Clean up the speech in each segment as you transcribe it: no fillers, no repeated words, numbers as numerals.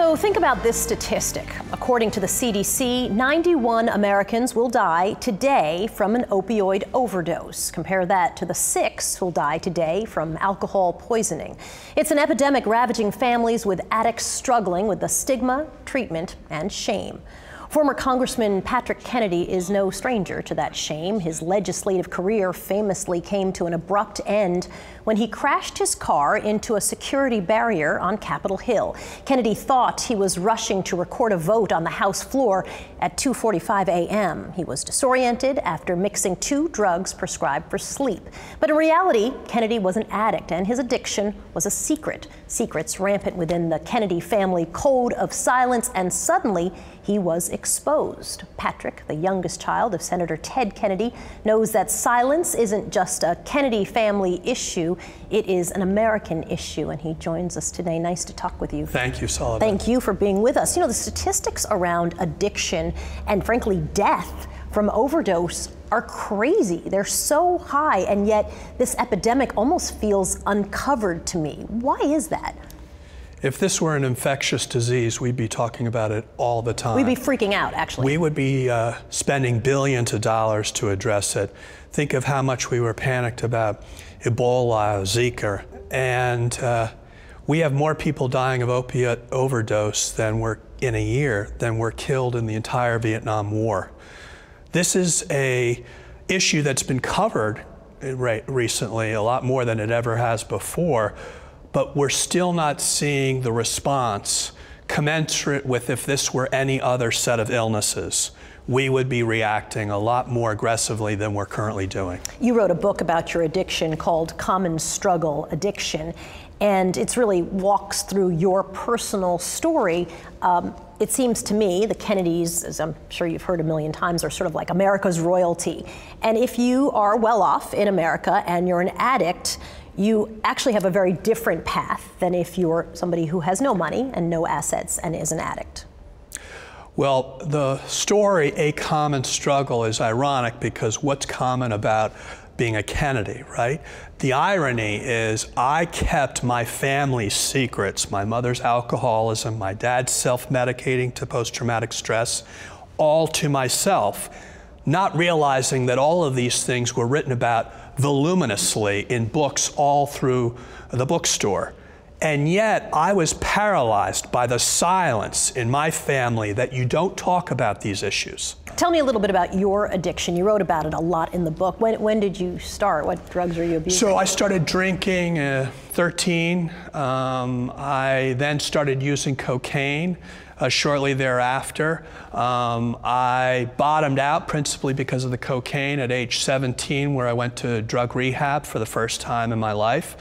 So think about this statistic. According to the CDC, 91 Americans will die today from an opioid overdose. Compare that to the 6 who'll die today from alcohol poisoning. It's an epidemic ravaging families, with addicts struggling with the stigma, treatment, and shame. Former Congressman Patrick Kennedy is no stranger to that shame. His legislative career famously came to an abrupt end when he crashed his car into a security barrier on Capitol Hill. Kennedy thought he was rushing to record a vote on the House floor at 2:45 a.m. He was disoriented after mixing 2 drugs prescribed for sleep. But in reality, Kennedy was an addict, and his addiction was a secret. Secrets rampant within the Kennedy family code of silence, and suddenly he was exposed. Patrick, the youngest child of Senator Ted Kennedy, knows that silence isn't just a Kennedy family issue, it is an American issue, and he joins us today. Nice to talk with you. Thank you, Soledad. Thank you for being with us. You know, the statistics around addiction and frankly death from overdose are crazy. They're so high, and yet this epidemic almost feels uncovered to me. Why is that? If this were an infectious disease, we'd be talking about it all the time. We'd be freaking out, actually. We would be spending billions of dollars to address it. Think of how much we were panicked about Ebola, Zika, and we have more people dying of opiate overdose than were in a year than were killed in the entire Vietnam War. This is a issue that's been covered recently, a lot more than it ever has before. But we're still not seeing the response commensurate with if this were any other set of illnesses. We would be reacting a lot more aggressively than we're currently doing. You wrote a book about your addiction called Common Struggle Addiction, and it's really walks through your personal story. It seems to me the Kennedys, as I'm sure you've heard a million times, are sort of like America's royalty. And if you are well off in America and you're an addict, you actually have a very different path than if you're somebody who has no money and no assets and is an addict. Well, the story, A Common Struggle, is ironic because what's common about being a Kennedy, right? The irony is I kept my family's secrets, my mother's alcoholism, my dad's self-medicating to post-traumatic stress, all to myself, not realizing that all of these things were written about voluminously in books all through the bookstore. And yet I was paralyzed by the silence in my family that you don't talk about these issues. Tell me a little bit about your addiction. You wrote about it a lot in the book. When did you start? What drugs are you abusing? So I started drinking at 13. I then started using cocaine. Shortly thereafter, I bottomed out principally because of the cocaine at age 17, where I went to drug rehab for the first time in my life.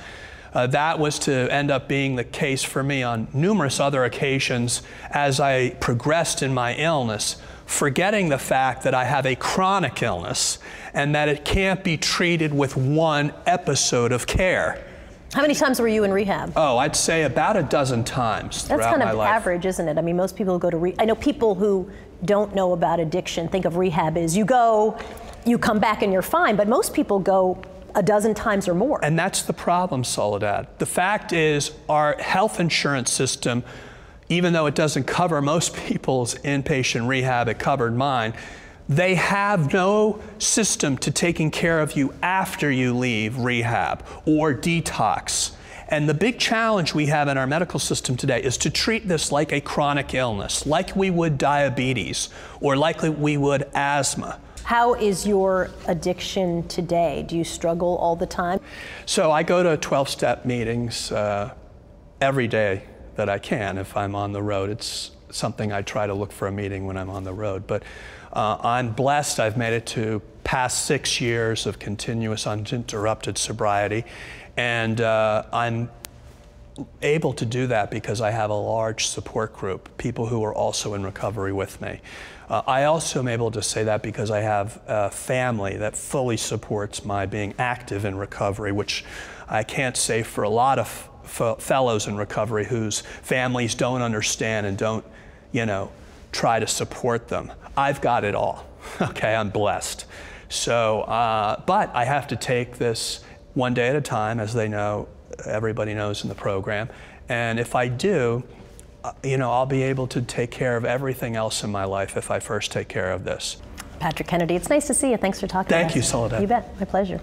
That was to end up being the case for me on numerous other occasions as I progressed in my illness, forgetting the fact that I have a chronic illness and that it can't be treated with one episode of care. How many times were you in rehab? Oh, I'd say about a dozen times throughout my life. That's kind of average, isn't it? I mean, most people go to rehab. I know people who don't know about addiction think of rehab as you go, you come back and you're fine, but most people go a dozen times or more. And that's the problem, Soledad. The fact is our health insurance system, even though it doesn't cover most people's inpatient rehab, it covered mine, they have no system to taking care of you after you leave rehab or detox. And the big challenge we have in our medical system today is to treat this like a chronic illness, like we would diabetes or like we would asthma. How is your addiction today? Do you struggle all the time? So I go to 12-step meetings every day that I can if I'm on the road. It's something I try to look for a meeting when I'm on the road. But I'm blessed. I've made it to past 6 years of continuous uninterrupted sobriety. And I'm able to do that because I have a large support group, people who are also in recovery with me. I also am able to say that because I have a family that fully supports my being active in recovery, which I can't say for a lot of fellows in recovery whose families don't understand and don't, you know, try to support them. I've got it all, okay, I'm blessed. So, but I have to take this one day at a time, as they know, everybody knows in the program. And if I do, you know, I'll be able to take care of everything else in my life if I first take care of this. Patrick Kennedy, it's nice to see you. Thanks for talking to us. Thank you, Soledad. You bet. My pleasure.